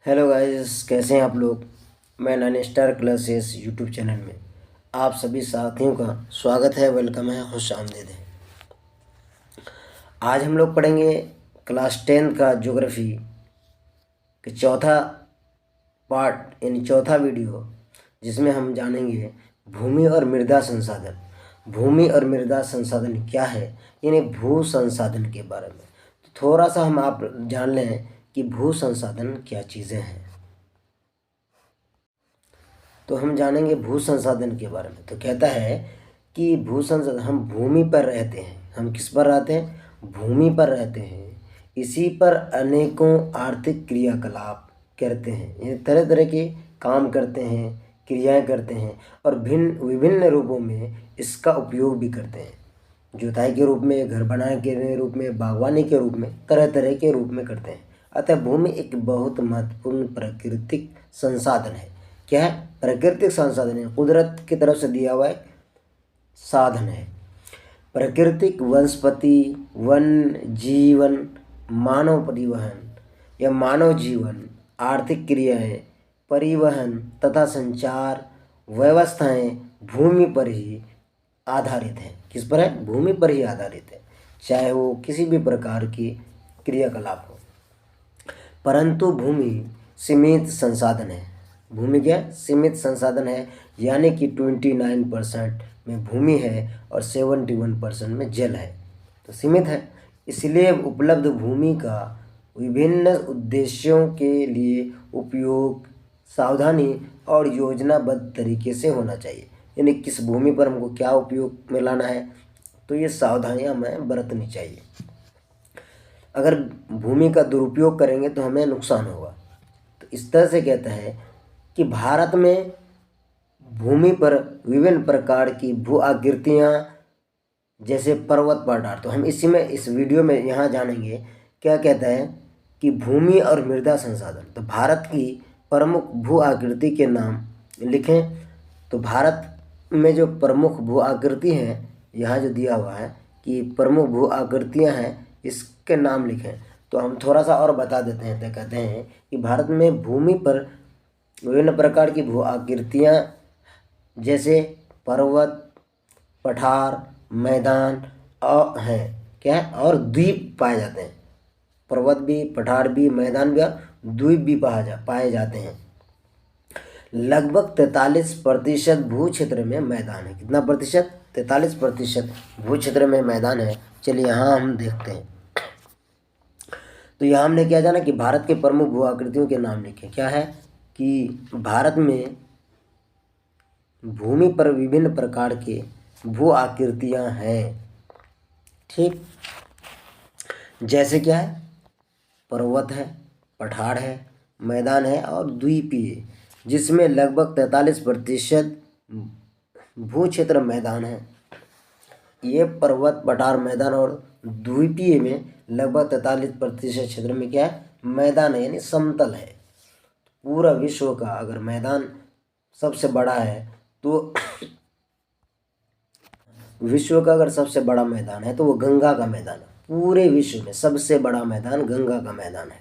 Hello guys, कैसे हैं आप लोग। मैं नैन स्टार क्लासेस यूट्यूब चैनल में आप सभी साथियों का स्वागत है, वेलकम है, खुश आमदीद है। आज हम लोग पढ़ेंगे क्लास 10 का ज्योग्राफी के चौथा पार्ट यानी चौथा वीडियो, जिसमें हम जानेंगे भूमि और मृदा संसाधन। भूमि और मृदा संसाधन क्या है, यानी भू संसाधन के बारे में। तो थोड़ा सा हम आप जान लें कि भू संसाधन क्या चीज़ें हैं। तो हम जानेंगे भू संसाधन के बारे में। तो कहता है कि भू संसाधन, हम भूमि पर रहते हैं। हम किस पर रहते हैं? भूमि पर रहते हैं। इसी पर अनेकों आर्थिक क्रियाकलाप करते हैं, ये तरह तरह के काम करते हैं, क्रियाएं करते हैं और भिन्न विभिन्न रूपों में इसका उपयोग भी करते हैं। जुताई के रूप में, घर बनाने के रूप में, बागवानी के रूप में, तरह तरह के रूप में करते हैं। अतः भूमि एक बहुत महत्वपूर्ण प्राकृतिक संसाधन है। क्या है? प्राकृतिक संसाधन है, कुदरत की तरफ से दिया हुआ एक साधन है। प्राकृतिक वनस्पति, वन जीवन, मानव परिवहन या मानव जीवन, आर्थिक क्रियाएं, परिवहन तथा संचार व्यवस्थाएं भूमि पर ही आधारित है। किस पर है? भूमि पर ही आधारित है, चाहे वो किसी भी प्रकार की क्रियाकलाप हो। परंतु भूमि सीमित संसाधन है। भूमि क्या है? सीमित संसाधन है, यानी कि 29% में भूमि है और 71% में जल है। तो सीमित है, इसलिए उपलब्ध भूमि का विभिन्न उद्देश्यों के लिए उपयोग सावधानी और योजनाबद्ध तरीके से होना चाहिए। यानी किस भूमि पर हमको क्या उपयोग में लाना है, तो ये सावधानियां हमें बरतनी चाहिए। अगर भूमि का दुरुपयोग करेंगे तो हमें नुकसान होगा। तो इस तरह से कहता है कि भारत में भूमि पर विभिन्न प्रकार की भू आकृतियाँ जैसे पर्वत पठार, तो हम इसी में इस वीडियो में यहाँ जानेंगे क्या कहता है कि भूमि और मृदा संसाधन। तो भारत की प्रमुख भू आकृति के नाम लिखें। तो भारत में जो प्रमुख भू आकृति हैं, यहाँ जो दिया हुआ है कि प्रमुख भू आकृतियाँ हैं, इसके नाम लिखें। तो हम थोड़ा सा और बता देते हैं। तो कहते हैं कि भारत में भूमि पर विभिन्न प्रकार की भू आकृतियाँ जैसे पर्वत, पठार, मैदान और हैं क्या है, और द्वीप पाए जाते हैं। पर्वत भी, पठार भी, मैदान भी और द्वीप भी पाए जाते हैं। लगभग 43% भू क्षेत्र में मैदान है। कितना प्रतिशत? 43% भू क्षेत्र में मैदान है। चलिए यहाँ हम देखते हैं। तो यहाँ हमने क्या जाना कि भारत के प्रमुख भू आकृतियों के नाम लिखे। क्या है कि भारत में भूमि पर विभिन्न प्रकार के भू आकृतियाँ हैं। ठीक, जैसे क्या है? पर्वत है, पठार है, मैदान है और द्वीपीय, जिसमें लगभग 43% भू क्षेत्र मैदान है। ये पर्वत, पठार, मैदान और द्वीपीय में लगभग 43% क्षेत्र में क्या है? मैदान है, यानी समतल है। पूरा विश्व का अगर मैदान सबसे बड़ा है तो विश्व का अगर सबसे बड़ा मैदान है तो वो गंगा का मैदान है। पूरे विश्व में सबसे बड़ा मैदान गंगा का मैदान है।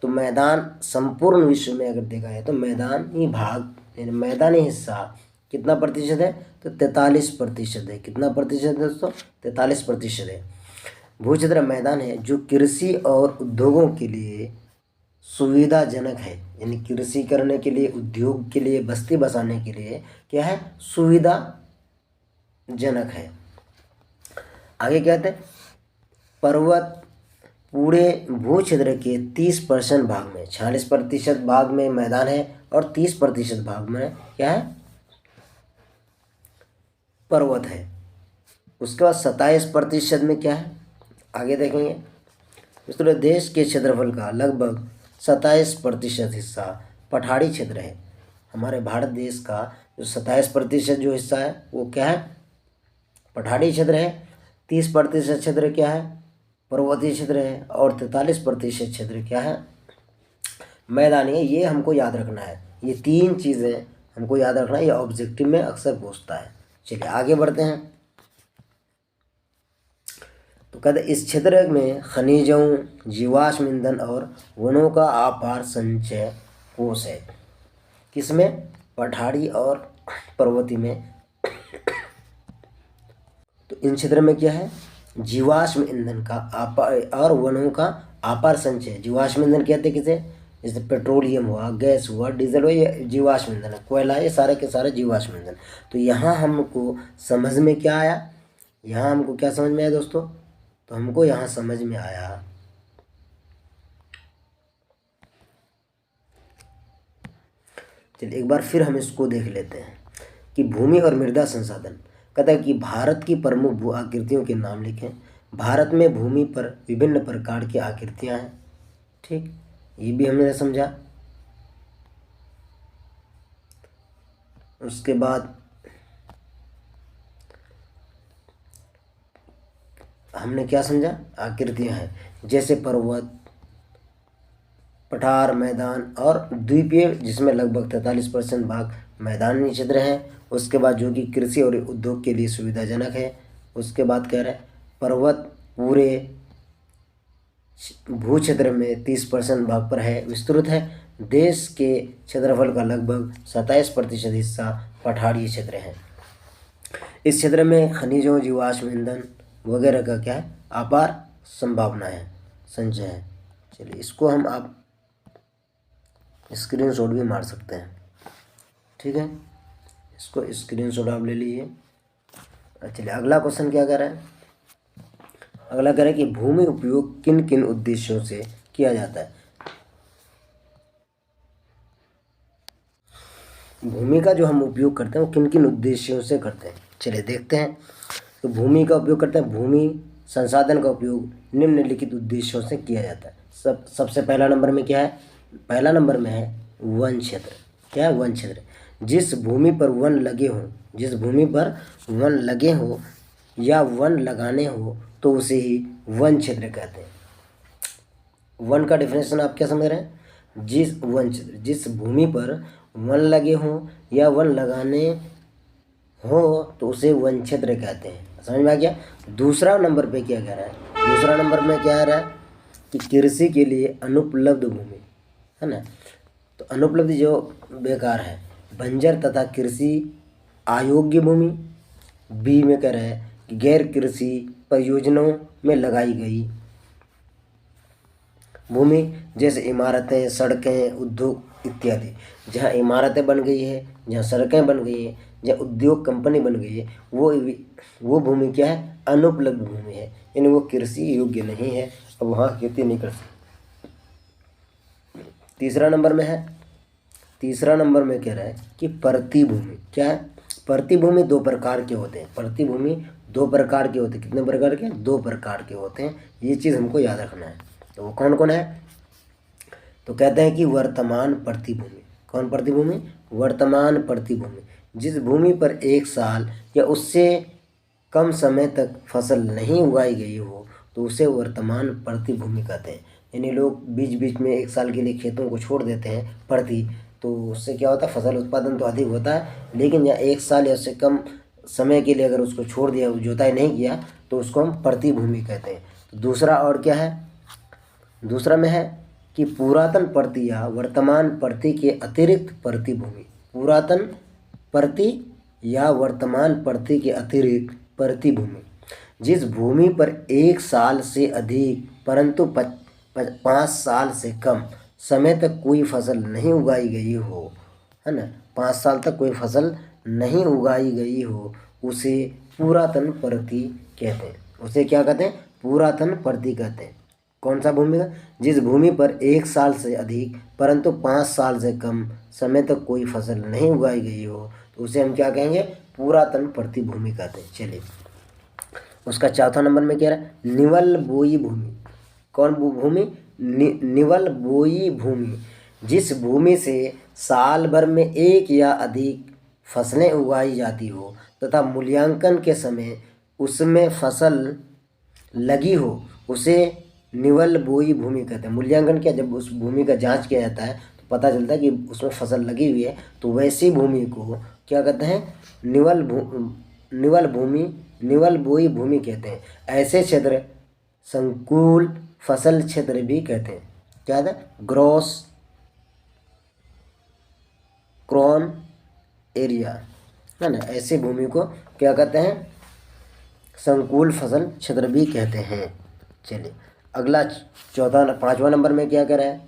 तो मैदान संपूर्ण विश्व में अगर देखा जाए तो मैदानी भाग यानी मैदानी हिस्सा कितना प्रतिशत है? तो 43% है। कितना प्रतिशत है दोस्तों? 43% है। भू क्षेत्र मैदान है जो कृषि और उद्योगों के लिए सुविधाजनक है, यानी कृषि करने के लिए, उद्योग के लिए, बस्ती बसाने के लिए क्या है? सुविधाजनक है। आगे क्या कहते हैं? पर्वत पूरे भू क्षेत्र के 30% भाग में, 46% भाग में मैदान है और 30% भाग में क्या है? पर्वत है। उसके बाद 27% में क्या है? आगे देखेंगे। इस तरह देश के क्षेत्रफल का लगभग 27% हिस्सा पठारी क्षेत्र है। हमारे भारत देश का जो 27% जो हिस्सा है वो क्या है? पठारी क्षेत्र है। 30% क्षेत्र क्या है? पर्वतीय क्षेत्र है और 43% क्षेत्र क्या है? मैदानी है। ये हमको याद रखना है, ये तीन चीज़ें हमको याद रखना है, ये ऑब्जेक्टिव में अक्सर पूछता है। चलिए आगे बढ़ते हैं। तो कहते इस क्षेत्र में खनिजों, जीवाश्म ईंधन और वनों का अपार संचय कोष है। किसमें? पठारी और पर्वतीय में। तो इन क्षेत्र में क्या है? जीवाश्म ईंधन का और वनों का अपार संचय। जीवाश्म ईंधन कहते हैं किसे? जैसे पेट्रोलियम हुआ, गैस हुआ, डीजल हुआ, ये जीवाश्म ईंधन है। कोयला, ये सारे के सारे जीवाश्म ईंधन। तो यहाँ हमको समझ में क्या आया? यहाँ हमको क्या समझ में आया दोस्तों? तो हमको यहाँ समझ में आया चलिए एक बार फिर हम इसको देख लेते हैं कि भूमि और मृदा संसाधन। कहता है कि भारत की प्रमुख भू आकृतियों के नाम लिखें। भारत में भूमि पर विभिन्न प्रकार की आकृतियां हैं। ठीक, ये भी हमने समझा। उसके बाद हमने क्या समझा? आकृतियां हैं जैसे पर्वत, पठार, मैदान और द्वीपीय, जिसमें लगभग 43% भाग मैदानी क्षेत्र है। उसके बाद जो कि कृषि और उद्योग के लिए सुविधाजनक है। उसके बाद कह रहा है पर्वत पूरे भू क्षेत्र में 30% भाग पर है, विस्तृत है। देश के क्षेत्रफल का लगभग 27% हिस्सा पठारी क्षेत्र है। इस क्षेत्र में खनिजों, जीवाश्म ईंधन वगैरह का क्या है? अपार संभावना है, संचय है। चलिए इसको हम आप स्क्रीनशॉट भी मार सकते हैं। ठीक है, इसको स्क्रीनशॉट आप ले लीजिए। चलिए अगला क्वेश्चन क्या कर रहा है? अगला कह रहा है कि भूमि उपयोग किन किन उद्देश्यों से किया जाता है। भूमि का जो हम उपयोग करते हैं वो किन किन उद्देश्यों से करते हैं, चलिए देखते हैं। तो भूमि का उपयोग करते हैं, भूमि संसाधन का उपयोग निम्नलिखित उद्देश्यों से किया जाता है। सबसे पहला नंबर में क्या है? पहला नंबर में है वन क्षेत्र। क्या है? वन क्षेत्र। जिस भूमि पर वन लगे हों, जिस भूमि पर वन लगे हों या वन लगाने हो तो उसे ही वन क्षेत्र कहते हैं। वन का डेफिनेशन आप क्या समझ रहे हैं? जिस वन क्षेत्र, जिस भूमि पर वन लगे हों या वन लगाने हो तो उसे वन क्षेत्र कहते हैं। समझ में आ गया? दूसरा नंबर पे क्या कह रहा है? दूसरा नंबर में क्या कह रहा है कि कृषि के लिए अनुपलब्ध भूमि है ना। तो अनुपलब्ध जो बेकार है, बंजर तथा कृषि अयोग्य भूमि। बी में कह रहा है कि गैर कृषि परियोजनाओं में लगाई गई भूमि, जैसे इमारतें, सड़कें, उद्योग इत्यादि। जहाँ इमारतें बन गई है, जहाँ सड़कें बन गई हैं, जहाँ उद्योग कंपनी बन गई है, वो भूमि क्या है? अनुपलब्ध भूमि है, यानी वो कृषि योग्य नहीं है, अब वहाँ खेती नहीं कर सकते। तीसरा नंबर में है, तीसरा नंबर में कह रहा है कि प्रतिभूमि। क्या है? प्रतिभूमि दो प्रकार के होते हैं। प्रतिभूमि दो प्रकार के होते हैं। कितने प्रकार के? दो प्रकार के होते हैं। ये चीज़ हमको याद रखना है। तो वो कौन कौन है? तो कहते हैं कि वर्तमान प्रतिभूमि। कौन प्रतिभूमि? वर्तमान प्रतिभूमि। जिस भूमि पर एक साल या उससे कम समय तक फसल नहीं उगाई गई हो तो उसे वर्तमान प्रतिभूमि कहते हैं। यानी लोग बीच बीच में एक साल के लिए खेतों को छोड़ देते हैं प्रति, तो उससे क्या होता है? फसल उत्पादन तो अधिक होता है, लेकिन या एक साल या उससे कम समय के लिए अगर उसको छोड़ दिया, जुताई नहीं किया, तो उसको हम प्रतिभूमि कहते हैं। तो दूसरा और क्या है? दूसरा में है कि पुरातन प्रति या वर्तमान प्रति के अतिरिक्त प्रतिभूमि। पुरातन प्रति या वर्तमान प्रति के अतिरिक्त प्रतिभूमि। जिस भूमि पर एक साल से अधिक परंतु 5 साल से कम समय तक कोई फसल नहीं उगाई गई हो, है ना, 5 साल तक कोई फसल नहीं उगाई गई हो, उसे पुरातन प्रति कहते हैं। उसे क्या कहते हैं? पुरातन प्रति कहते हैं। कौन सा भूमि का? जिस भूमि पर एक साल से अधिक परंतु 5 साल से कम समय तक कोई फसल नहीं उगाई गई हो तो उसे हम क्या कहेंगे? पुरातन प्रतिभूमि कहते हैं। चलिए उसका चौथा नंबर में क्या है? निवल बोई भूमि। कौन भूमि? निवल बोई भूमि। जिस भूमि से साल भर में एक या अधिक फसलें उगाई जाती हो तथा मूल्यांकन के समय उसमें फसल लगी हो उसे निवल बोई भूमि कहते हैं। मूल्यांकन क्या? जब उस भूमि का जांच किया जाता है तो पता चलता है कि उसमें फसल लगी हुई है, तो वैसी भूमि को क्या कहते हैं? निवल भूमि, निवल बोई भूमि कहते हैं। ऐसे क्षेत्र संकुल फसल क्षेत्र भी कहते हैं। क्या है? ग्रॉस क्रॉन एरिया, है ना, ऐसे भूमि को क्या कहते हैं, संकुल फसल क्षेत्र भी कहते हैं। चलिए अगला चौथा 5वां नंबर में क्या कह रहा है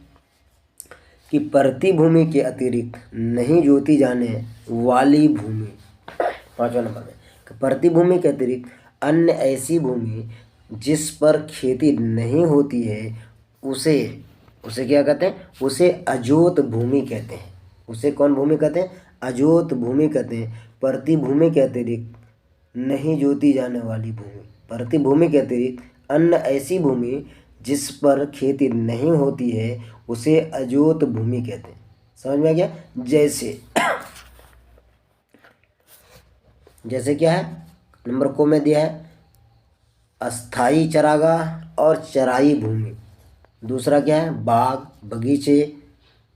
कि प्रतिभूमि के अतिरिक्त नहीं जोती जाने वाली भूमि। 5वां नंबर में कि प्रतिभूमि के अतिरिक्त अन्य ऐसी भूमि जिस पर खेती नहीं होती है उसे उसे क्या कहते हैं, उसे अजोत भूमि कहते हैं। उसे कौन भूमि कहते हैं, अजोत भूमि कहते हैं। प्रतिभूमि के अतिरिक्त नहीं जोती जाने वाली भूमि, प्रतिभूमि के अतिरिक्त अन्य ऐसी भूमि जिस पर खेती नहीं होती है उसे अजोत भूमि कहते हैं। समझ में आ गया। जैसे क्या है, नंबर को में दिया है अस्थाई चरागाह और चराई भूमि। दूसरा क्या है, बाग बगीचे,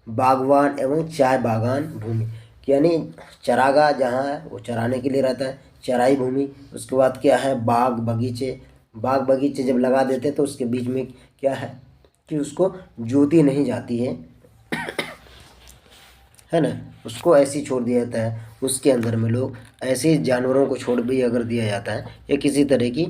बागवान एवं चाय बागान भूमि। यानी चरागाह जहाँ है वो चराने के लिए रहता है, चराई भूमि। उसके बाद क्या है, बाग बगीचे। बाग बगीचे जब लगा देते हैं तो उसके बीच में क्या है कि उसको जोती नहीं जाती है ना, उसको ऐसे ही छोड़ दिया जाता है। उसके अंदर में लोग ऐसे जानवरों को छोड़ भी अगर दिया जाता है या किसी तरह की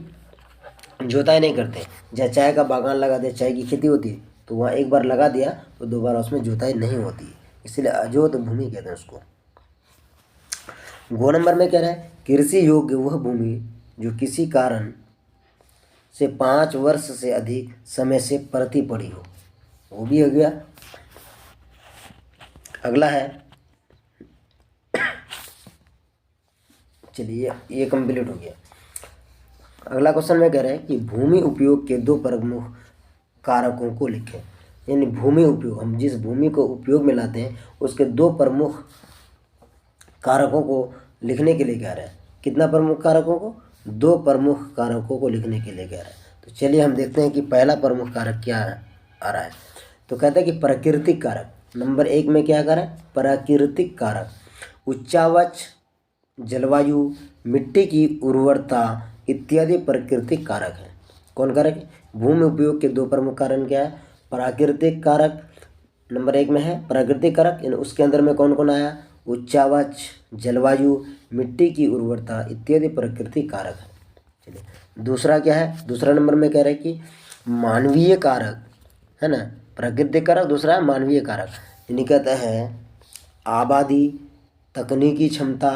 जोताई नहीं करते। जहाँ चाय का बागान लगा दिया, चाय की खेती होती है तो वहाँ एक बार लगा दिया तो दोबारा उसमें जोताई नहीं होती, इसलिए अजोत भूमि कहते हैं उसको। गो नंबर में कह रहा है कृषि योग्य वह भूमि जो किसी कारण से 5 वर्ष से अधिक समय से परती पड़ी हो, वो भी हो गया। अगला है, चलिए ये कंप्लीट हो गया। अगला क्वेश्चन में कह रहे हैं कि भूमि उपयोग के 2 प्रमुख कारकों को लिखें। यानी भूमि उपयोग, हम जिस भूमि को उपयोग में लाते हैं उसके 2 प्रमुख कारकों को लिखने के लिए कह रहे हैं। कितना प्रमुख कारकों को, 2 प्रमुख कारकों को लिखने के लिए कह रहे हैं। तो चलिए हम देखते हैं कि पहला प्रमुख कारक क्या आ रहा है। तो कहते हैं कि प्राकृतिक कारक। नंबर 1 में क्या कह रहा है, प्राकृतिक कारक। उच्चावच, जलवायु, मिट्टी की उर्वरता इत्यादि प्राकृतिक कारक है। कौन कारक है, भूमि उपयोग के 2 प्रमुख कारण क्या है, प्राकृतिक कारक। नंबर 1 में है प्राकृतिक कारक, यानी उसके अंदर में कौन कौन आया, उच्चावच, जलवायु, मिट्टी की उर्वरता इत्यादि प्राकृतिक कारक है। चलिए दूसरा क्या है, दूसरा नंबर में कह रहे हैं कि मानवीय कारक, है ना, प्राकृतिक कारक, दूसरा है मानवीय कारक। यानी कहता है आबादी, तकनीकी क्षमता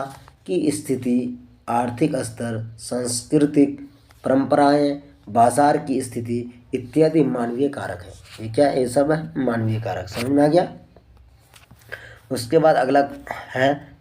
की स्थिति, आर्थिक स्तर, सांस्कृतिक परंपराएं, बाजार की स्थिति इत्यादि मानवीय कारक है। ये क्या, ये सब है मानवीय कारक। समझ में आ गया। उसके बाद अगला है,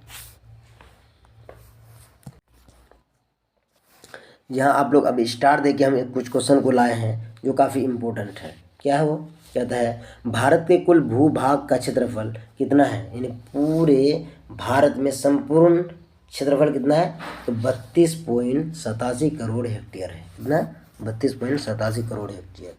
यहाँ आप लोग अभी स्टार देके हम कुछ क्वेश्चन को लाए हैं जो काफ़ी इम्पोर्टेंट है। क्या है वो, कहता है भारत के कुल भूभाग का क्षेत्रफल कितना है। यानी पूरे भारत में संपूर्ण क्षेत्रफल कितना है, तो 32.87 करोड़ हेक्टेयर है। कितना, 32.87 करोड़ हेक्टेयर।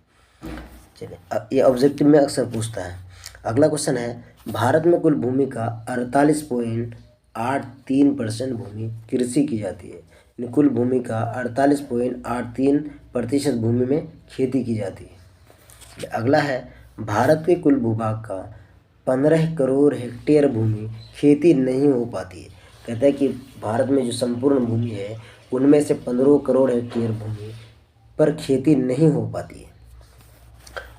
चलिए अब ये ऑब्जेक्टिव में अक्सर पूछता है। अगला क्वेश्चन है भारत में कुल भूमि का 48.83% भूमि कृषि की जाती है। यानी कुल भूमि का 48.83% भूमि में खेती की जाती है। अगला है भारत के कुल भूभाग का 15 करोड़ हेक्टेयर भूमि खेती नहीं हो पाती है। कहता है कि भारत में जो संपूर्ण भूमि है उनमें से 15 करोड़ हेक्टेयर भूमि पर खेती नहीं हो पाती है।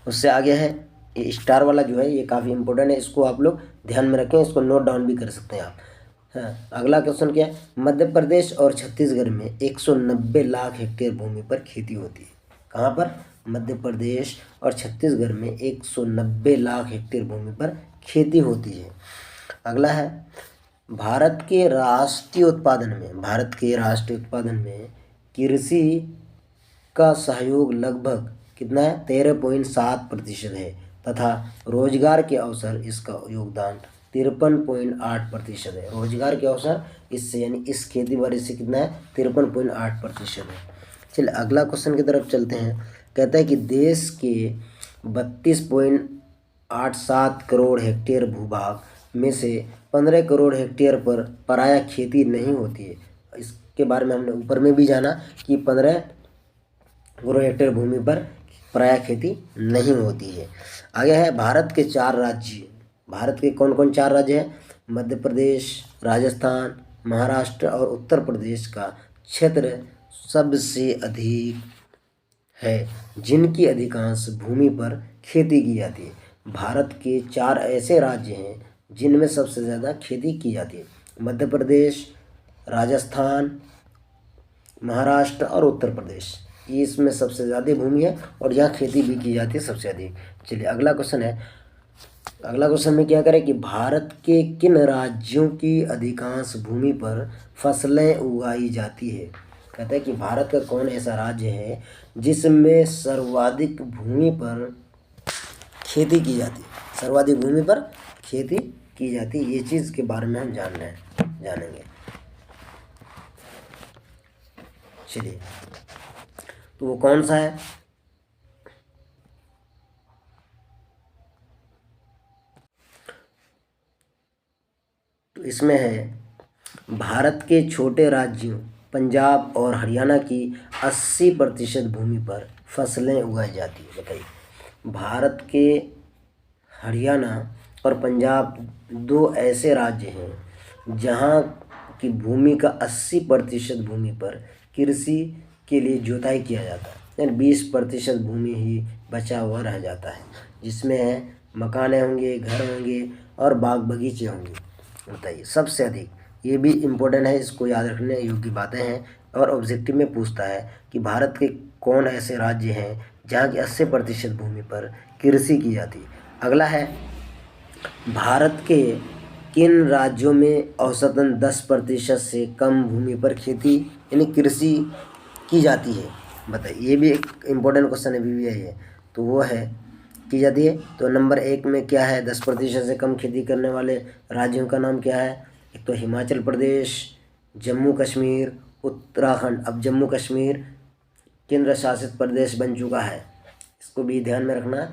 उससे आगे है ये स्टार वाला जो है ये काफ़ी इंपॉर्टेंट है, इसको आप लोग ध्यान में रखें, इसको नोट डाउन भी कर सकते हैं आप। हाँ, अगला क्वेश्चन क्या है, मध्य प्रदेश और छत्तीसगढ़ में 190 लाख हेक्टेयर भूमि पर खेती होती है। कहाँ पर, मध्य प्रदेश और छत्तीसगढ़ में 190 लाख हेक्टेयर भूमि पर खेती होती है। अगला है भारत के राष्ट्रीय उत्पादन में कृषि का सहयोग लगभग कितना है, 13.7% है तथा रोजगार के अवसर इसका योगदान 53.8% है। रोजगार के अवसर इससे यानी इस खेती बाड़ी से कितना है, 53.8% है। चलिए अगला क्वेश्चन की तरफ चलते हैं। कहता है कि देश के 32.87 करोड़ हेक्टेयर भूभाग में से 15 करोड़ हेक्टेयर पर पराया खेती नहीं होती है। इसके बारे में हमने ऊपर में भी जाना कि 15 करोड़ हेक्टेयर भूमि पर पराया खेती नहीं होती है। आगे है भारत के 4 राज्य। भारत के कौन कौन 4 राज्य हैं, मध्य प्रदेश, राजस्थान, महाराष्ट्र और उत्तर प्रदेश का क्षेत्र सबसे अधिक है, जिनकी अधिकांश भूमि पर खेती की जाती है। भारत के 4 ऐसे राज्य हैं जिनमें सबसे ज़्यादा खेती की जाती है। मध्य प्रदेश, राजस्थान, महाराष्ट्र और उत्तर प्रदेश, ये इसमें सबसे ज़्यादा भूमि है और यहाँ खेती भी की जाती है सबसे अधिक। चलिए अगला क्वेश्चन है। अगला क्वेश्चन में क्या करें कि भारत के किन राज्यों की अधिकांश भूमि पर फसलें उगाई जाती है। कहते हैं कि भारत का कौन ऐसा राज्य है जिसमें सर्वाधिक भूमि पर खेती की जाती है, सर्वाधिक भूमि पर खेती की जाती है। ये चीज़ के बारे में हम जानेंगे। चलिए, तो वो कौन सा है? तो इसमें है भारत के छोटे राज्यों पंजाब और हरियाणा की 80% भूमि पर फसलें उगाई जाती है। बताइए, भारत के हरियाणा और पंजाब 2 ऐसे राज्य हैं जहां की भूमि का 80% भूमि पर कृषि के लिए जुताई किया जाता है, यानी 20% भूमि ही बचा हुआ रह जाता है, जिसमें मकाने होंगे, घर होंगे और बाग बगीचे होंगे। बताइए सबसे अधिक, ये भी इम्पोर्टेंट है, इसको याद रखने योग्य बातें हैं और ऑब्जेक्टिव में पूछता है कि भारत के कौन ऐसे राज्य हैं जहाँ की 80% भूमि पर कृषि की जाती है। अगला है भारत के किन राज्यों में औसतन 10% से कम भूमि पर खेती यानी कृषि की जाती है। बताइए, ये भी एक इम्पोर्टेंट क्वेश्चन है, BBI है, तो वो है की जाती है। तो नंबर 1 में क्या है? 10% से कम खेती करने वाले राज्यों का नाम क्या है? एक तो हिमाचल प्रदेश, जम्मू कश्मीर, उत्तराखंड। अब जम्मू कश्मीर केंद्र शासित प्रदेश बन चुका है, इसको भी ध्यान में रखना।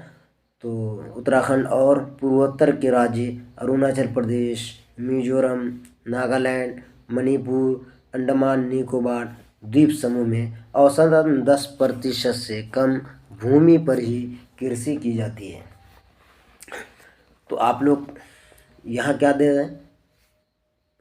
तो उत्तराखंड और पूर्वोत्तर के राज्य अरुणाचल प्रदेश, मिजोरम, नागालैंड, मणिपुर, अंडमान निकोबार द्वीप समूह में औसतन 10% से कम भूमि पर ही कृषि की जाती है। तो आप लोग यहाँ क्या दे रहे हैं?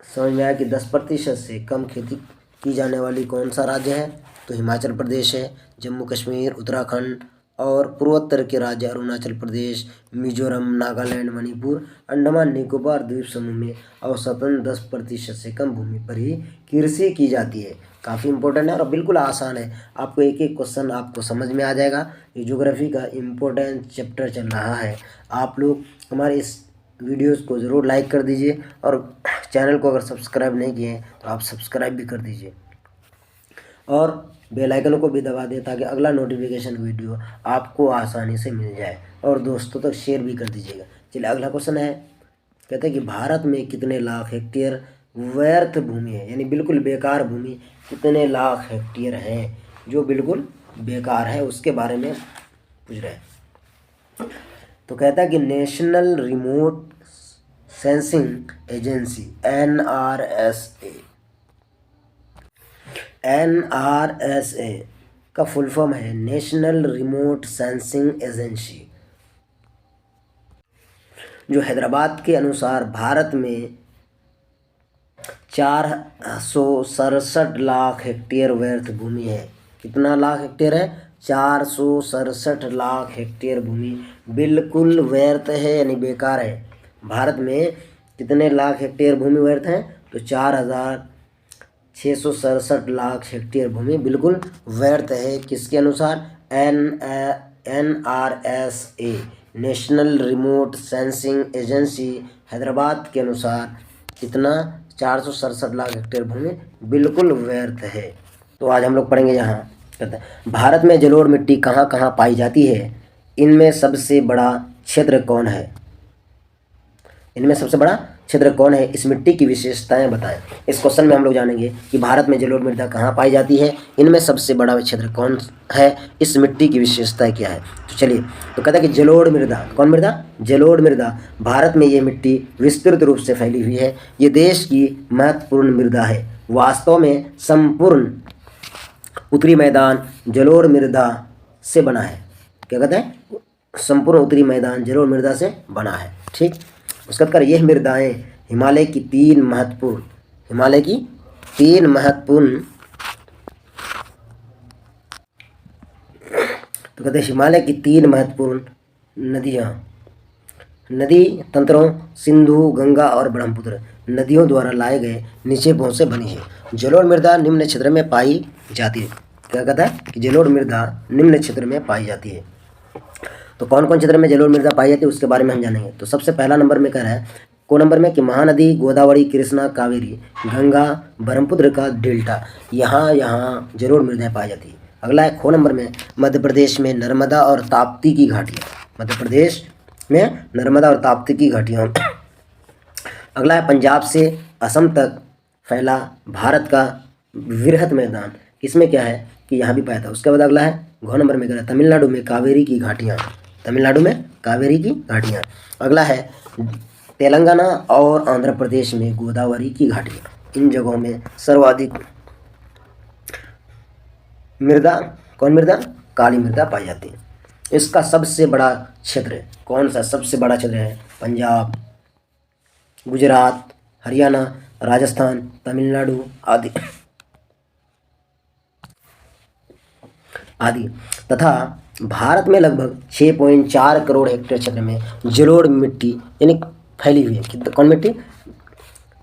समझ में आया कि 10% से कम खेती की जाने वाली कौन सा राज्य है? तो हिमाचल प्रदेश है, जम्मू कश्मीर, उत्तराखंड और पूर्वोत्तर के राज्य अरुणाचल प्रदेश, मिजोरम, नागालैंड, मणिपुर, अंडमान निकोबार द्वीप समूह में औसतन 10% से कम भूमि पर ही कृषि की जाती है। काफ़ी इंपॉर्टेंट है और बिल्कुल आसान है, आपको एक एक क्वेश्चन आपको समझ में आ जाएगा। ये ज्योग्राफी का इम्पोर्टेंट चैप्टर चल रहा है। आप लोग हमारे इस वीडियोस को ज़रूर लाइक कर दीजिए और चैनल को अगर सब्सक्राइब नहीं किए हैं तो आप सब्सक्राइब भी कर दीजिए और बेल आइकन को भी दबा दें ताकि अगला नोटिफिकेशन वीडियो आपको आसानी से मिल जाए और दोस्तों तक शेयर भी कर दीजिएगा। चलिए अगला क्वेश्चन है, कहते हैं कि भारत में कितने लाख हेक्टेयर व्यर्थ भूमि है, यानी बिल्कुल बेकार भूमि कितने लाख हेक्टेयर हैं जो बिल्कुल बेकार है, उसके बारे में पूछ रहे हैं। तो कहता है कि national remote sensing agency NRSA का फुल फॉर्म है नेशनल रिमोट सेंसिंग एजेंसी, जो हैदराबाद के अनुसार भारत में 467 लाख हेक्टेयर व्यर्थ भूमि है। कितना लाख हेक्टेयर है? 467 लाख हेक्टेयर भूमि बिल्कुल व्यर्थ है यानी बेकार है। भारत में कितने लाख हेक्टेयर भूमि व्यर्थ है? तो 4,667 लाख हेक्टेयर भूमि बिल्कुल व्यर्थ है। किसके अनुसार? NRSA national remote sensing agency Hyderabad के अनुसार कितना? 467 लाख हेक्टेयर भूमि बिल्कुल व्यर्थ है। तो आज हम लोग पढ़ेंगे यहाँ, कहते हैं भारत में जलोढ़ मिट्टी कहाँ कहाँ पाई जाती है, इनमें सबसे बड़ा क्षेत्र कौन है? इनमें सबसे बड़ा क्षेत्र कौन है? इस मिट्टी की विशेषताएं बताएं। इस क्वेश्चन में हम लोग जानेंगे कि भारत में जलोढ़ मृदा कहाँ पाई जाती है, इनमें सबसे बड़ा क्षेत्र कौन है, इस मिट्टी की विशेषताएं क्या है। तो चलिए, तो कहता है कि जलोढ़ मृदा, कौन मृदा? जलोढ़ मृदा। भारत में ये मिट्टी विस्तृत रूप से फैली हुई है। ये देश की महत्वपूर्ण मृदा है। वास्तव में संपूर्ण उत्तरी मैदान जलोढ़ मृदा से बना है। क्या कहते हैं? संपूर्ण उत्तरी मैदान जलोढ़ मृदा से बना है। ठीक, उसका कर यह मृदाएं हिमालय की तीन महत्वपूर्ण तो कहते हैं हिमालय की तीन महत्वपूर्ण नदी तंत्रों सिंधु, गंगा और ब्रह्मपुत्र नदियों द्वारा लाए गए नीचे पहुँच से बनी है। जलोढ़ मृदा निम्न क्षेत्र में पाई जाती है। क्या कहता है कि जलोढ़ मृदा निम्न क्षेत्र में पाई जाती है। तो कौन कौन क्षेत्र में जलोढ़ मृदा पाई जाती है उसके बारे में हम जानेंगे। तो सबसे पहला नंबर में कह रहा है को नंबर में कि महानदी गोदावरी, कृष्णा, कावेरी, गंगा, ब्रह्मपुत्र का डेल्टा, यहाँ जलोढ़ मृदाएं पाई जाती है। अगला है खो नंबर में मध्य प्रदेश में नर्मदा और ताप्ती की घाटियाँ, मध्य प्रदेश में नर्मदा और ताप्ती की घाटियाँ। अगला है पंजाब से असम तक फैला भारत का वृहद मैदान, इसमें क्या है कि यहाँ भी पाया था। उसके बाद अगला है घ नंबर में कह रहा है तमिलनाडु में कावेरी की घाटियाँ, तमिलनाडु में कावेरी की घाटियाँ। अगला है तेलंगाना और आंध्र प्रदेश में गोदावरी की घाटियाँ। इन जगहों में सर्वाधिक मृदा काली मृदा पाई जाती है। इसका सबसे बड़ा क्षेत्र कौन सा सबसे बड़ा क्षेत्र है? पंजाब, गुजरात, हरियाणा, राजस्थान, तमिलनाडु आदि तथा भारत में लगभग 6.4 करोड़ हेक्टेयर क्षेत्र में जलोढ़ मिट्टी यानी फैली हुई है। कौन मिट्टी?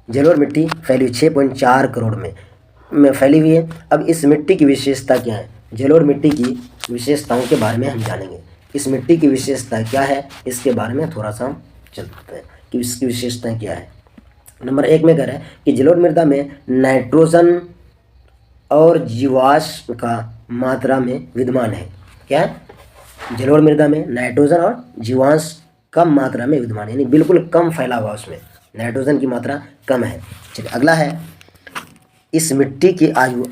जलोढ़ मिट्टी फैली हुई 6.4 करोड़ में फैली हुई है। अब इस मिट्टी की विशेषता क्या है? जलोढ़ मिट्टी की विशेषताओं के बारे में हम जानेंगे। इस मिट्टी की विशेषता क्या है इसके बारे में थोड़ा सा हम चलते हैं कि इसकी विशेषताएं क्या है। नंबर 1 में कह रहा है कि जलोढ़ मृदा में नाइट्रोजन और जीवाश्म का मात्रा में विद्यमान है। क्या है? जलोढ़ मृदा में नाइट्रोजन और जीवाश्म कम मात्रा में विद्यमान है, यानी बिल्कुल कम फैला हुआ उसमें नाइट्रोजन की मात्रा कम है। चलिए अगला है इस मिट्टी की आयु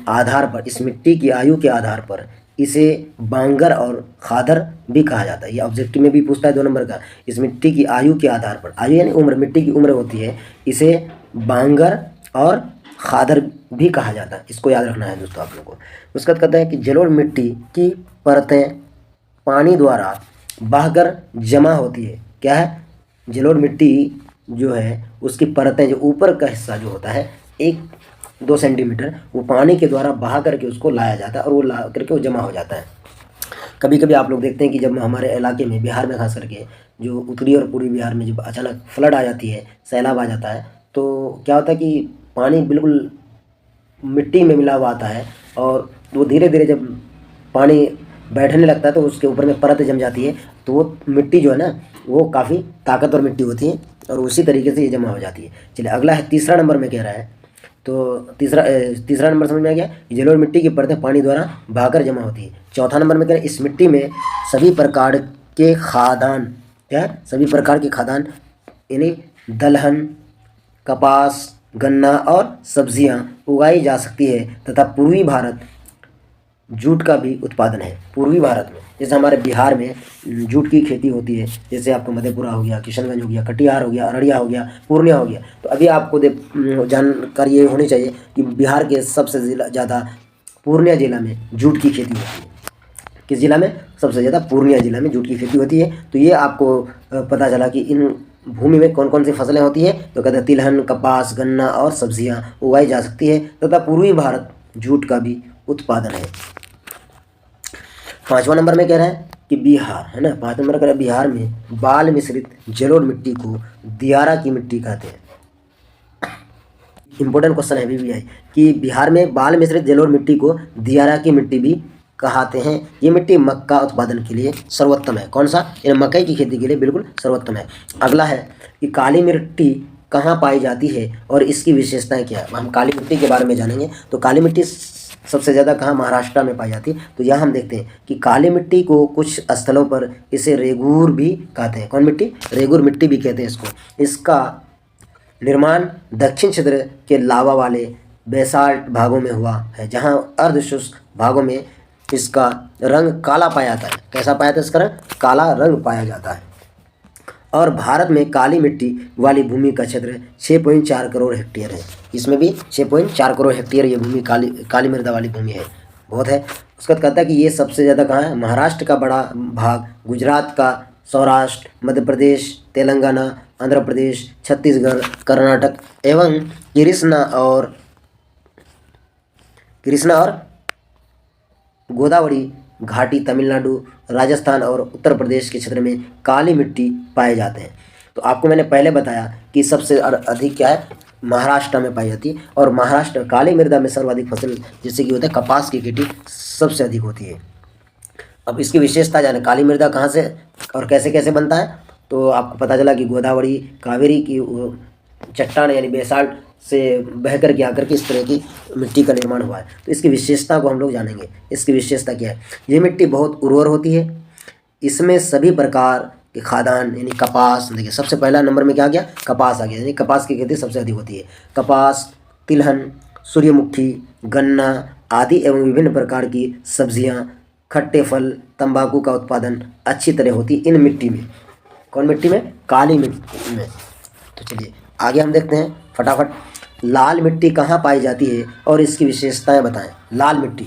के आधार पर इसे बांगर और खादर भी कहा जाता है। ये ऑब्जेक्टिव में भी पूछता है 2 नंबर का। इस मिट्टी की आयु के आधार पर, आयु यानी उम्र, मिट्टी की उम्र होती है, इसे बांगर और खादर भी कहा जाता है। इसको याद रखना है दोस्तों आप लोगों को। उसके बाद कहता है कि जलोढ़ मिट्टी की परतें पानी द्वारा बहकर जमा होती है। क्या है? जलोढ़ मिट्टी जो है उसकी परतें, जो ऊपर का हिस्सा जो होता है 1-2 सेंटीमीटर, वो पानी के द्वारा बहा करके उसको लाया जाता है और वो ला करके वो जमा हो जाता है। कभी कभी आप लोग देखते हैं कि जब हमारे इलाके में, बिहार में खास करके, जो उत्तरी और पूर्वी बिहार में जब अचानक फ्लड आ जाती है, सैलाब आ जाता है, तो क्या होता है कि पानी बिल्कुल मिट्टी में मिला हुआ आता है और वो धीरे धीरे जब पानी बैठने लगता है तो उसके ऊपर में परत जम जाती है, तो वो मिट्टी जो है ना वो काफ़ी ताकतवर मिट्टी होती है और उसी तरीके से ये जमा हो जाती है। चलिए अगला है तीसरा नंबर में कह रहा है, तो तीसरा नंबर समझ में आ गया। जलोढ़ मिट्टी की परतें पानी द्वारा बहकर जमा होती है। चौथा नंबर में कह रहे हैं इस मिट्टी में सभी प्रकार के खाद्यान्न, क्या है? सभी प्रकार के खाद्यान्न यानी दलहन, कपास, गन्ना और सब्जियां उगाई जा सकती है तथा पूर्वी भारत जूट का भी उत्पादन है। पूर्वी भारत में जैसे हमारे बिहार में जूट की खेती होती है, जैसे आपको मधेपुरा हो गया, किशनगंज हो गया, कटिहार हो गया, अररिया हो गया, पूर्णिया हो गया। तो अभी आपको जानकारी ये होनी चाहिए कि बिहार के सबसे ज़्यादा पूर्णिया जिला में जूट की खेती होती है। किस जिला में? सबसे ज़्यादा पूर्णिया जिला में जूट की खेती होती है। तो ये आपको पता चला कि इन भूमि में कौन कौन सी फसलें होती है। तो कहते हैं तिलहन, कपास, गन्ना और सब्जियां उगाई जा सकती है तथा पूर्वी भारत जूट का भी उत्पादन है। 5वां नंबर में कह रहा है कि बिहार, है ना, 5 नंबर कह रहा है बिहार में बाल मिश्रित जलोढ़ मिट्टी को दियारा की मिट्टी कहते हैं। इंपॉर्टेंट क्वेश्चन है BBI कि बिहार में बाल मिश्रित जलोढ़ मिट्टी को दियारा की मिट्टी भी कहते हैं। ये मिट्टी मक्का उत्पादन के लिए सर्वोत्तम है। कौन सा? ये मकई की खेती के लिए बिल्कुल सर्वोत्तम है। अगला है कि काली मिट्टी कहाँ पाई जाती है और इसकी विशेषताएं क्या है। हम काली मिट्टी के बारे में जानेंगे। तो काली मिट्टी सबसे ज़्यादा कहाँ? महाराष्ट्र में पाई जाती है। तो यहाँ हम देखते हैं कि काली मिट्टी को कुछ स्थलों पर इसे रेगूर भी कहते हैं। कौन मिट्टी? रेगूर मिट्टी भी कहते हैं इसको। इसका निर्माण दक्षिण क्षेत्र के लावा वाले बेसाल्ट भागों में हुआ है, जहाँ अर्धशुष्क भागों में इसका रंग काला पाया जाता है। कैसा पाया जाता है? इसका रंग काला रंग पाया जाता है। और भारत में काली मिट्टी वाली भूमि का क्षेत्र 6.4 करोड़ हेक्टेयर है। इसमें भी 6.4 करोड़ हेक्टेयर ये भूमि काली मृदा वाली भूमि है, बहुत है। उसका कहता है कि ये सबसे ज़्यादा कहाँ है? महाराष्ट्र का बड़ा भाग, गुजरात का, सौराष्ट्र, मध्य प्रदेश, तेलंगाना आंध्र प्रदेश, छत्तीसगढ़, कर्नाटक एवं कृष्णा और गोदावरी घाटी तमिलनाडु, राजस्थान और उत्तर प्रदेश के क्षेत्र में काली मिट्टी पाए जाते हैं। तो आपको मैंने पहले बताया कि सबसे अधिक क्या है, महाराष्ट्र में पाई जाती है, और महाराष्ट्र काली मृदा में सर्वाधिक फसल जैसे कि होता है कपास की खेती सबसे अधिक होती है। अब इसकी विशेषता जाने, काली मृदा कहाँ से और कैसे कैसे बनता है, तो आपको पता चला कि गोदावरी कावेरी की चट्टान यानी बेसाल्ट से बह कर के आकर के इस तरह की मिट्टी का निर्माण हुआ है। तो इसकी विशेषता को हम लोग जानेंगे। इसकी विशेषता क्या है, ये मिट्टी बहुत उर्वर होती है, इसमें सभी प्रकार के खाद्यान्न यानी कपास, देखिए सबसे पहला नंबर में क्या आ गया, कपास आ गया, यानी कपास की खेती सबसे अधिक होती है। कपास, तिलहन, सूर्यमुखी, गन्ना आदि एवं विभिन्न प्रकार की सब्जियां, खट्टे फल, तंबाकू का उत्पादन अच्छी तरह होती है इन मिट्टी में। कौन मिट्टी में, काली मिट्टी में। तो चलिए आगे हम देखते हैं फटाफट। लाल मिट्टी कहाँ पाई जाती है और इसकी विशेषताएं बताएं। लाल मिट्टी,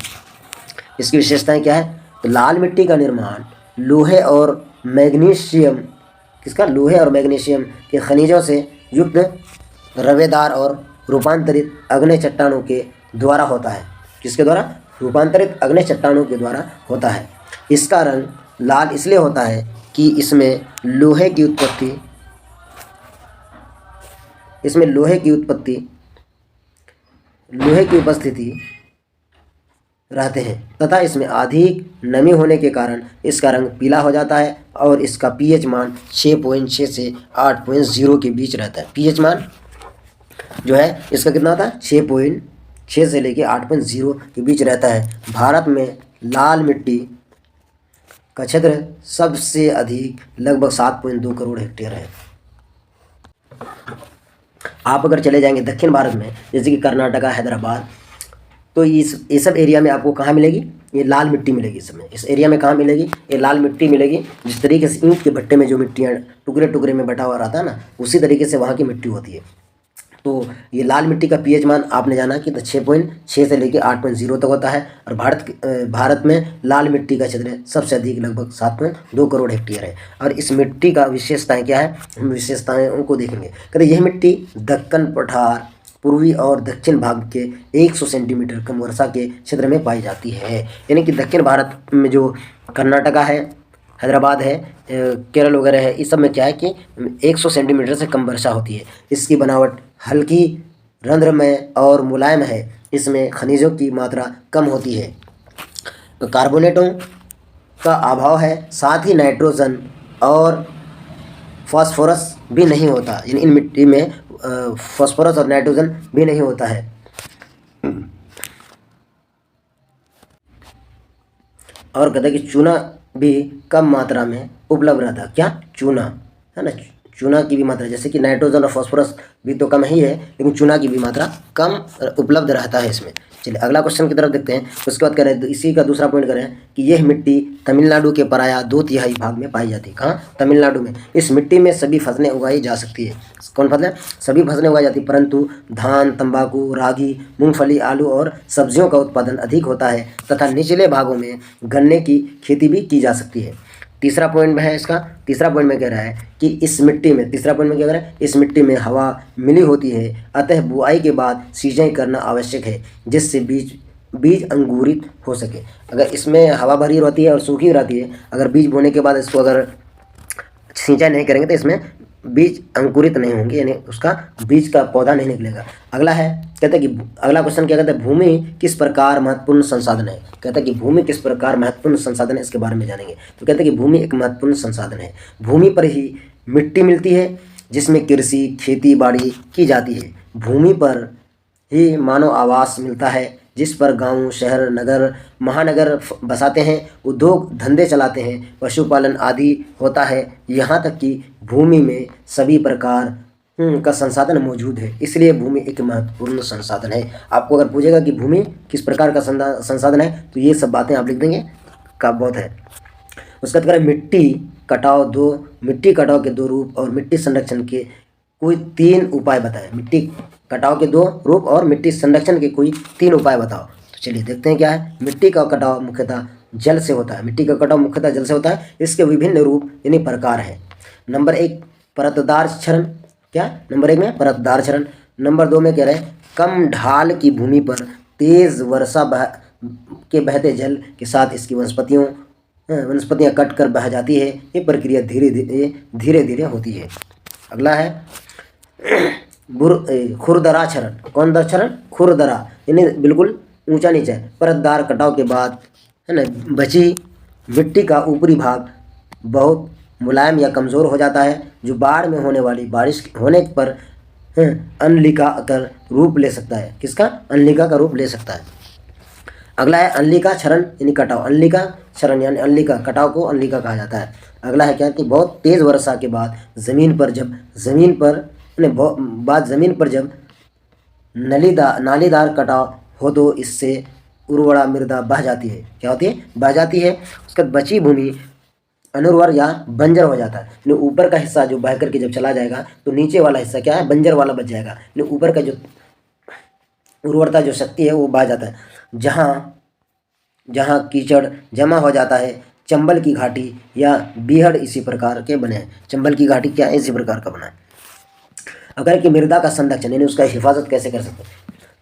इसकी विशेषताएं क्या है, तो लाल मिट्टी का निर्माण लोहे और मैग्नीशियम, किसका, लोहे और मैग्नीशियम के खनिजों से युक्त रवेदार और रूपांतरित अग्नि चट्टानों के द्वारा होता है। किसके द्वारा, रूपांतरित अग्नि चट्टानों के द्वारा होता है। इसका रंग लाल इसलिए होता है कि इसमें लोहे की उपस्थिति रहते हैं तथा इसमें अधिक नमी होने के कारण इसका रंग पीला हो जाता है और इसका पीएच मान 6.6 से 8.0 के बीच रहता है। पीएच मान जो है इसका कितना होता है, 6.6 से लेके 8.0 के बीच रहता है। भारत में लाल मिट्टी का क्षेत्र सबसे अधिक लगभग 7.2 करोड़ हेक्टेयर है। आप अगर चले जाएंगे दक्षिण भारत में, जैसे कि कर्नाटका, हैदराबाद, तो ये सब एरिया में आपको कहाँ मिलेगी, ये लाल मिट्टी मिलेगी। इस एरिया में कहाँ मिलेगी, ये लाल मिट्टी मिलेगी। जिस तरीके से ईंट के भट्टे में जो मिट्टियाँ टुकड़े टुकड़े में बटा हुआ रहता है ना, उसी तरीके से वहाँ की मिट्टी होती है। तो ये लाल मिट्टी का पीएच मान आपने जाना कि 6.6 से लेकर 8.0 तक होता है। और भारत में लाल मिट्टी का क्षेत्र सबसे अधिक लगभग 7.2 करोड़ हेक्टेयर है। और इस मिट्टी का विशेषताएं क्या है, हम विशेषताएं उनको देखेंगे। कहते यह मिट्टी दक्कन पठार, पूर्वी और दक्षिण भाग के 100 सेंटीमीटर कम वर्षा के क्षेत्र में पाई जाती है। यानी कि दक्षिण भारत में जो कर्नाटका है, हैदराबाद है, केरल वगैरह है, इस सब में क्या है कि 100 सेंटीमीटर से कम वर्षा होती है। इसकी बनावट हल्की, रंध्रमय और मुलायम है। इसमें खनिजों की मात्रा कम होती है, तो कार्बोनेटों का अभाव है, साथ ही नाइट्रोजन और फास्फोरस भी नहीं होता। इन मिट्टी में फास्फोरस और नाइट्रोजन भी नहीं होता है। और कहते हैं कि चूना भी कम मात्रा में उपलब्ध रहता है। क्या, चूना है ना, चूना की भी मात्रा, जैसे कि नाइट्रोजन और फास्फोरस भी तो कम ही है, लेकिन चूना की भी मात्रा कम उपलब्ध रहता है इसमें। चलिए अगला क्वेश्चन की तरफ देखते हैं। उसके बाद करें, इसी का दूसरा पॉइंट करें कि यह मिट्टी तमिलनाडु के प्रायः 2/3 भाग में पाई जाती है। कहाँ, तमिलनाडु में। इस मिट्टी में सभी फसलें उगाई जा सकती है। कौन फसलें, सभी फसलें उगाई जाती है, परंतु धान, तंबाकू, रागी, मूंगफली, आलू और सब्जियों का उत्पादन अधिक होता है तथा निचले भागों में गन्ने की खेती भी की जा सकती है। तीसरा पॉइंट में है इसका, तीसरा पॉइंट में कह रहा है कि इस मिट्टी में, तीसरा पॉइंट में क्या कह रहा है, इस मिट्टी में हवा मिली होती है, अतः बुआई के बाद सिंचाई करना आवश्यक है जिससे बीज अंकुरित हो सके। अगर इसमें हवा भरी रहती है और सूखी रहती है, अगर बीज बोने के बाद इसको अगर सिंचाई नहीं करेंगे तो इसमें बीज अंकुरित नहीं होंगे, यानी उसका बीज का पौधा नहीं निकलेगा। अगला है, कहते हैं कि अगला क्वेश्चन क्या कहता है, भूमि किस प्रकार महत्वपूर्ण संसाधन है। कहता है कि भूमि किस प्रकार महत्वपूर्ण संसाधन है, इसके बारे में जानेंगे। तो कहते हैं कि भूमि एक महत्वपूर्ण संसाधन है। भूमि पर ही मिट्टी मिलती है जिसमें कृषि, खेती बाड़ी की जाती है। भूमि पर ही मानव आवास मिलता है जिस पर गांव, शहर, नगर, महानगर बसाते हैं, उद्योग धंधे चलाते हैं, पशुपालन आदि होता है। यहाँ तक कि भूमि में सभी प्रकार का संसाधन मौजूद है, इसलिए भूमि एक महत्वपूर्ण संसाधन है। आपको अगर पूछेगा कि भूमि किस प्रकार का संसाधन है, तो ये सब बातें आप लिख देंगे, का बहुत है। उसका बाद मिट्टी कटाव के 2 रूप और मिट्टी संरक्षण के कोई 3 उपाय बताएं। मिट्टी कटाव के 2 रूप और मिट्टी संरक्षण के कोई 3 उपाय बताओ। तो चलिए देखते हैं क्या है। मिट्टी का कटाव मुख्यतः जल से होता है। मिट्टी का कटाव मुख्यतः जल से होता है। इसके विभिन्न रूप यानी प्रकार हैं। नंबर 1 परतदार क्षरण, क्या नंबर 1 में परतदार क्षरण। नंबर 2 में कह रहे हैं कम ढाल की भूमि पर तेज वर्षा के बहते जल के साथ इसकी वनस्पतियां कट कर बह जाती है। ये प्रक्रिया धीरे धीरे होती है। अगला है खुरदरा क्षरण। कौन सा क्षरण? खुरदरा, यानी बिल्कुल ऊंचा नीचा है। परतदार कटाव के बाद है ना बची मिट्टी का ऊपरी भाग बहुत मुलायम या कमज़ोर हो जाता है, जो बाढ़ में होने वाली बारिश होने पर अनलिका का रूप ले सकता है। किसका? अनलिका का रूप ले सकता है। अगला है अनलिका क्षरण यानी कटाव। अनलिका क्षरण यानी अनलिका, कटाव को अनलिका कहा जाता है। अगला है क्या कि बहुत तेज़ वर्षा के बाद ज़मीन पर जब नालीदार कटाव हो तो इससे उर्वरा मृदा बह जाती है। क्या होती है? बह जाती है। उसके बाद बची भूमि अनुर्वर या बंजर हो जाता है, यानी ऊपर का हिस्सा जो बह करके जब चला जाएगा तो नीचे वाला हिस्सा क्या है? बंजर वाला बच जाएगा, यानी ऊपर का जो उर्वरता जो शक्ति है वो बह जाता है। जहाँ कीचड़ जमा हो जाता है, चंबल की घाटी या बीहड़ इसी प्रकार के बने हैं। चंबल की घाटी क्या है? इसी प्रकार का बना है। अगर कि मृदा का संरक्षण यानी उसका हिफाजत कैसे कर सकते हैं?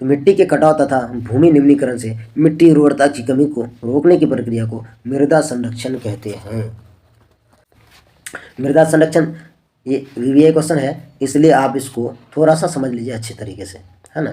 तो मिट्टी के कटाव तथा भूमि निम्नीकरण से मिट्टी उर्वरता की कमी को रोकने की प्रक्रिया को मृदा संरक्षण कहते हैं। मृदा संरक्षण ये VVA क्वेश्चन है, इसलिए आप इसको थोड़ा सा समझ लीजिए अच्छे तरीके से, है ना।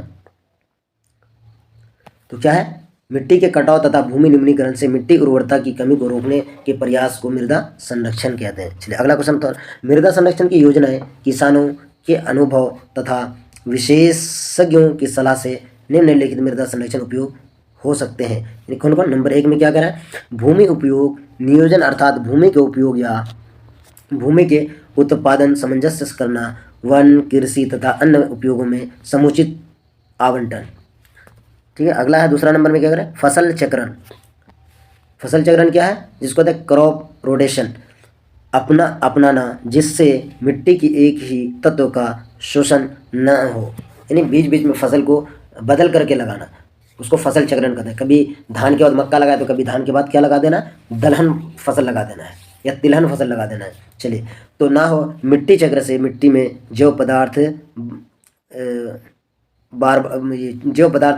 तो क्या है? मिट्टी के कटाव तथा भूमि निम्नीकरण से मिट्टी उर्वरता की कमी को रोकने के प्रयास को मृदा संरक्षण कहते हैं। चलिए अगला क्वेश्चन। तो मृदा संरक्षण की योजनाएं किसानों के अनुभव तथा विशेषज्ञों की सलाह से निम्नलिखित मृदा संरक्षण उपयोग हो सकते हैं। कौन कौन? नंबर 1 में क्या कह रहा है? भूमि उपयोग नियोजन, अर्थात भूमि के उपयोग या भूमि के उत्पादन सामंजस्य करना, वन कृषि तथा अन्य उपयोगों में समुचित आवंटन। ठीक है। अगला है दूसरा नंबर में क्या करें? फसल चक्रण। फसल चक्रण क्या है? जिसको कहते हैं क्रॉप रोटेशन, अपनाना, जिससे मिट्टी की एक ही तत्व का शोषण न हो, यानी बीच बीच में फसल को बदल करके लगाना, उसको फसल चक्रण कहते हैं। कभी धान के बाद मक्का लगाए तो कभी धान के बाद क्या लगा देना? दलहन फसल लगा देना है या तिलहन फसल लगा देना है। चलिए, तो ना हो मिट्टी चक्र से मिट्टी में जैव पदार्थ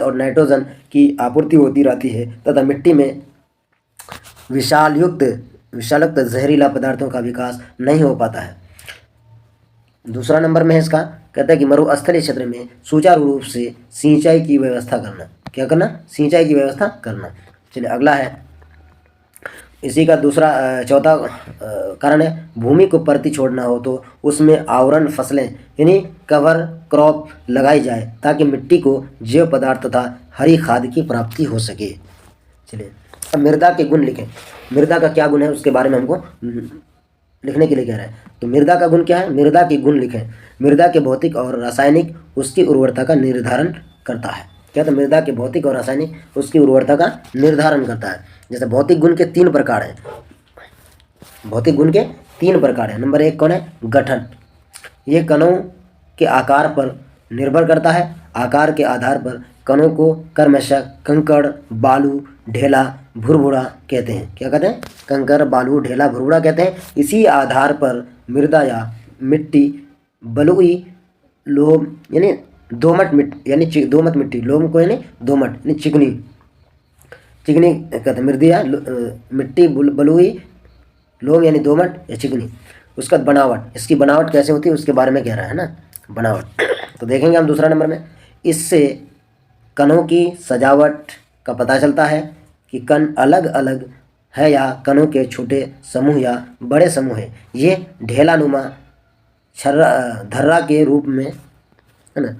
और नाइट्रोजन की आपूर्ति होती रहती है तथा मिट्टी में विषालयुक्त जहरीला पदार्थों का विकास नहीं हो पाता है। दूसरा नंबर में है इसका, कहता है कि मरुस्थलीय क्षेत्र में सुचारू रूप से सिंचाई की व्यवस्था करना। क्या करना? सिंचाई की व्यवस्था करना। चलिए अगला है, इसी का चौथा कारण है भूमि को परती छोड़ना हो तो उसमें आवरण फसलें यानी कवर क्रॉप लगाई जाए ताकि मिट्टी को जैव पदार्थ तथा हरी खाद की प्राप्ति हो सके। चलिए अब मृदा के गुण लिखें। मृदा का क्या गुण है उसके बारे में हमको लिखने के लिए कह रहा है। तो मृदा का गुण क्या है? मृदा के गुण लिखें। मृदा के भौतिक और रासायनिक उसकी उर्वरता का निर्धारण करता है। क्या? तो मृदा के भौतिक और रासायनिक उसकी उर्वरता का निर्धारण करता है। जैसे भौतिक गुण के 3 प्रकार हैं। भौतिक गुण के 3 प्रकार हैं। नंबर 1 कौन है? गठन। ये कणों के आकार पर निर्भर करता है। आकार के आधार पर कणों को क्रमशः कंकड़, बालू, ढेला, भुरभुरा कहते हैं। क्या कहते हैं? कंकड़, बालू, ढेला, भुरभुरा कहते हैं। इसी आधार पर मृदा या मिट्टी बलुई, लोम यानी दोमट मिट्टी, यानी दोमट मिट्टी, लोम को यानी दोमट यानी चिकनी कहते हैं। मृदा मिट्टी बलुई, लोम यानी दोमट या चिकनी। उसका बनावट, इसकी बनावट कैसे होती है उसके बारे में कह रहा है ना, बनावट। तो देखेंगे हम दूसरा नंबर में, इससे कणों की सजावट का पता चलता है कि कण अलग अलग है या कणों के छोटे समूह या बड़े समूह हैं। ये ढेलानुमा छर्रा के रूप में, है ना,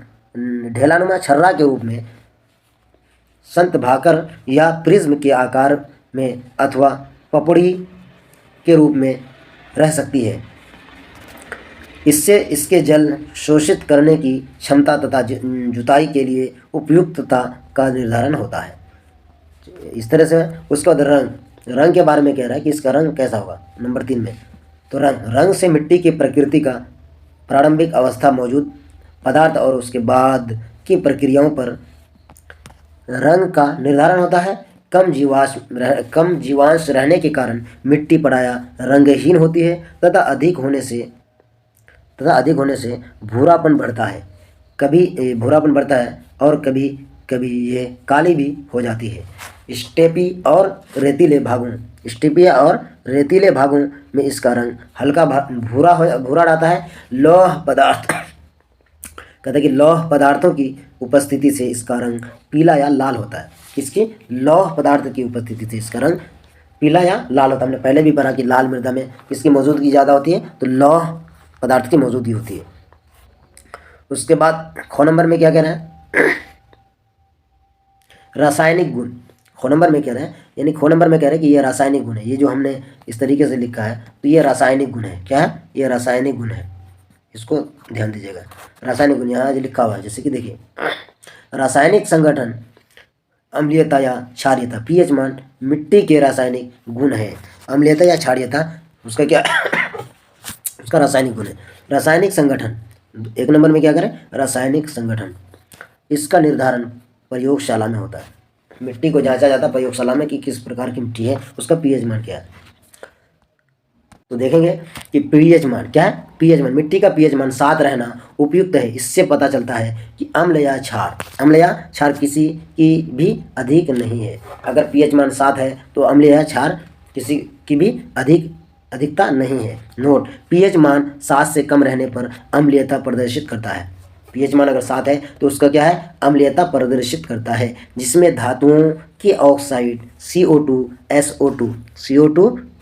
ढेलानुमा छर्रा के रूप में, संत भाकर या प्रिज्म के आकार में अथवा पपड़ी के रूप में रह सकती है। इससे इसके जल शोषित करने की क्षमता तथा जुताई के लिए उपयुक्तता का निर्धारण होता है। इस तरह से उसके बाद रंग के बारे में कह रहा है कि इसका रंग कैसा होगा। नंबर 3 में तो रंग से मिट्टी की प्रकृति का प्रारंभिक अवस्था, मौजूद पदार्थ और उसके बाद की प्रक्रियाओं पर रंग का निर्धारण होता है। कम जीवांश रहने के कारण मिट्टी प्रायः रंगहीन होती है तथा अधिक होने से तथा अधिक होने से भूरापन बढ़ता है। कभी भूरापन बढ़ता है और कभी कभी ये काली भी हो जाती है। स्टेपी और रेतीले भागों में इसका रंग हल्का भूरा रहता है। लौह पदार्थ कहते हैं कि लौह पदार्थों की उपस्थिति से इसका रंग पीला या लाल होता है। किसकी? लौह पदार्थ की उपस्थिति से इसका रंग पीला या लाल होता है। हमने पहले भी पढ़ा कि लाल मृदा में किसकी मौजूदगी ज़्यादा होती है? तो लौह पदार्थ की मौजूदगी होती है। उसके बाद ख नंबर में क्या कह रहा है? रासायनिक गुण। ख नंबर में कह रहे हैं, यानी ख नंबर में कह रहे हैं कि ये रासायनिक गुण है। ये जो हमने इस तरीके से लिखा है तो ये रासायनिक गुण है। क्या है? ये रासायनिक गुण है। इसको ध्यान दीजिएगा। रासायनिक गुण यहाँ जो लिखा हुआ है, जैसे कि देखिए, रासायनिक संगठन, अम्लीयता या क्षारीयता, पीएच मान मिट्टी के रासायनिक गुण है। अम्लीयता या क्षारीयता उसका क्या उसका रासायनिक गुण है। रासायनिक संगठन, एक नंबर में क्या करें? रासायनिक संगठन। इसका निर्धारण प्रयोगशाला में होता है। मिट्टी को जांचा जाता है प्रयोगशाला में कि किस प्रकार की मिट्टी है, उसका पीएच मान क्या है। तो देखेंगे कि पीएच मान क्या है? पीएच मान, मिट्टी का पीएच मान 7 रहना उपयुक्त है। इससे पता चलता है कि अम्ल या क्षार किसी की भी अधिक नहीं है। अगर पीएच मान 7 है तो अम्ल या क्षार किसी की भी अधिकता नहीं है। नोट: पीएच मान 7 से कम रहने पर अम्लीयता प्रदर्शित करता है। पीएच मान अगर 7 है तो उसका क्या है? अम्लीयता प्रदर्शित करता है, जिसमें धातुओं के ऑक्साइड CO2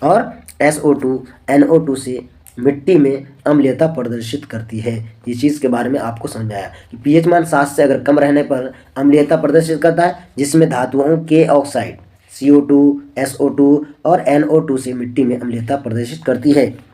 और SO2 NO2 से मिट्टी में अम्लीयता प्रदर्शित करती है। ये चीज़ के बारे में आपको समझ आया कि पीएच मान 7 से अगर कम रहने पर अम्लीयता प्रदर्शित करता है, जिसमें धातुओं के ऑक्साइड CO2 SO2 और NO2 से मिट्टी में अम्लीयता प्रदर्शित करती है।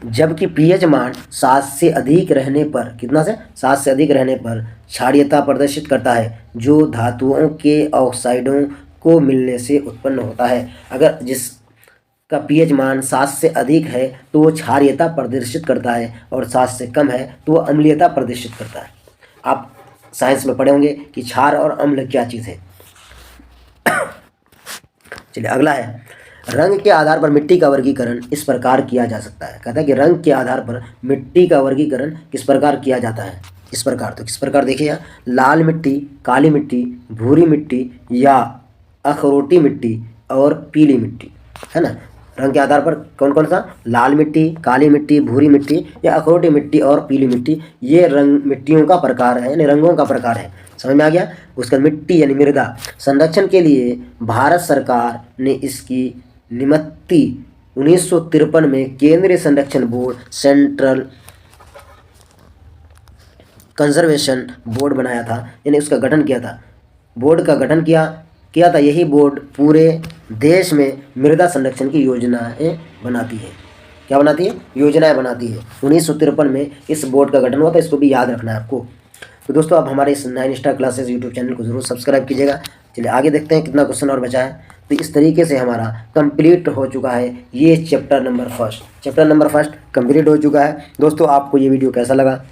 जबकि पीएच मान 7 से अधिक रहने पर, कितना से? 7 से अधिक रहने पर क्षारीयता प्रदर्शित करता है, जो धातुओं के ऑक्साइडों को मिलने से उत्पन्न होता है। अगर जिसका पीएच मान 7 से अधिक है तो वो क्षारीयता प्रदर्शित करता है, और 7 से कम है तो वो अम्लीयता प्रदर्शित करता है। आप साइंस में पढ़े होंगे कि क्षार और अम्ल क्या चीज़ है। चलिए अगला है, रंग के आधार पर मिट्टी का वर्गीकरण इस प्रकार किया जा सकता है। कहता है कि रंग के आधार पर मिट्टी का वर्गीकरण किस प्रकार किया जाता है? इस प्रकार। तो किस प्रकार देखिए, लाल मिट्टी, काली मिट्टी, भूरी मिट्टी या अखरोटी मिट्टी और पीली मिट्टी, है ना। रंग के आधार पर कौन कौन सा? लाल मिट्टी, काली मिट्टी, भूरी मिट्टी या अखरोटी मिट्टी और पीली मिट्टी। ये रंग मिट्टियों का प्रकार है, यानी रंगों का प्रकार है। समझ में आ गया? उसका मिट्टी यानी मृदा संरक्षण के लिए भारत सरकार ने इसकी निमित्ति 1953 में केंद्रीय संरक्षण बोर्ड, सेंट्रल कंजर्वेशन बोर्ड बनाया था, यानी उसका गठन किया था। बोर्ड का गठन किया था। यही बोर्ड पूरे देश में मृदा संरक्षण की योजनाएं बनाती है। क्या बनाती है? योजनाएं बनाती है। 1953 में इस बोर्ड का गठन हुआ था, इसको भी याद रखना है आपको। तो दोस्तों आप हमारे इस 9 स्टार क्लासेस यूट्यूब चैनल को जरूर सब्सक्राइब कीजिएगा। चलिए आगे देखते हैं कितना क्वेश्चन और बचा है। तो इस तरीके से हमारा कंप्लीट हो चुका है ये चैप्टर नंबर फर्स्ट कंप्लीट हो चुका है। दोस्तों आपको ये वीडियो कैसा लगा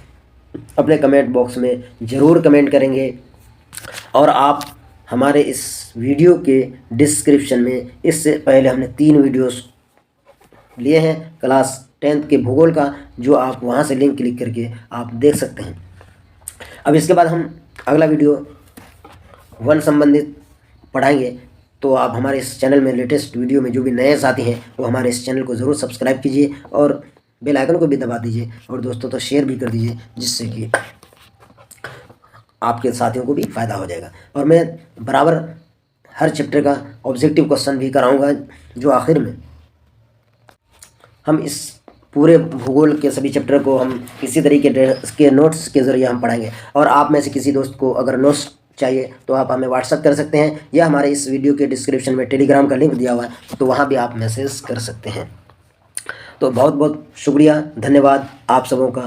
अपने कमेंट बॉक्स में ज़रूर कमेंट करेंगे, और आप हमारे इस वीडियो के डिस्क्रिप्शन में, इससे पहले हमने 3 वीडियोस लिए हैं क्लास 10th के भूगोल का, जो आप वहाँ से लिंक क्लिक करके आप देख सकते हैं। अब इसके बाद हम अगला वीडियो वन संबंधित पढ़ाएंगे। तो आप हमारे इस चैनल में लेटेस्ट वीडियो में जो भी नए साथी हैं वो हमारे इस चैनल को ज़रूर सब्सक्राइब कीजिए और बेल आइकन को भी दबा दीजिए, और दोस्तों तो शेयर भी कर दीजिए, जिससे कि आपके साथियों को भी फ़ायदा हो जाएगा। और मैं बराबर हर चैप्टर का ऑब्जेक्टिव क्वेश्चन भी कराऊंगा, जो आखिर में हम इस पूरे भूगोल के सभी चैप्टर को हम किसी तरीके के नोट्स के ज़रिए हम पढ़ाएंगे। और आप में से किसी दोस्त को अगर नोट्स चाहिए तो आप हमें व्हाट्सअप कर सकते हैं, या हमारे इस वीडियो के डिस्क्रिप्शन में टेलीग्राम का लिंक दिया हुआ है, तो वहाँ भी आप मैसेज कर सकते हैं। तो बहुत बहुत शुक्रिया, धन्यवाद आप सबों का।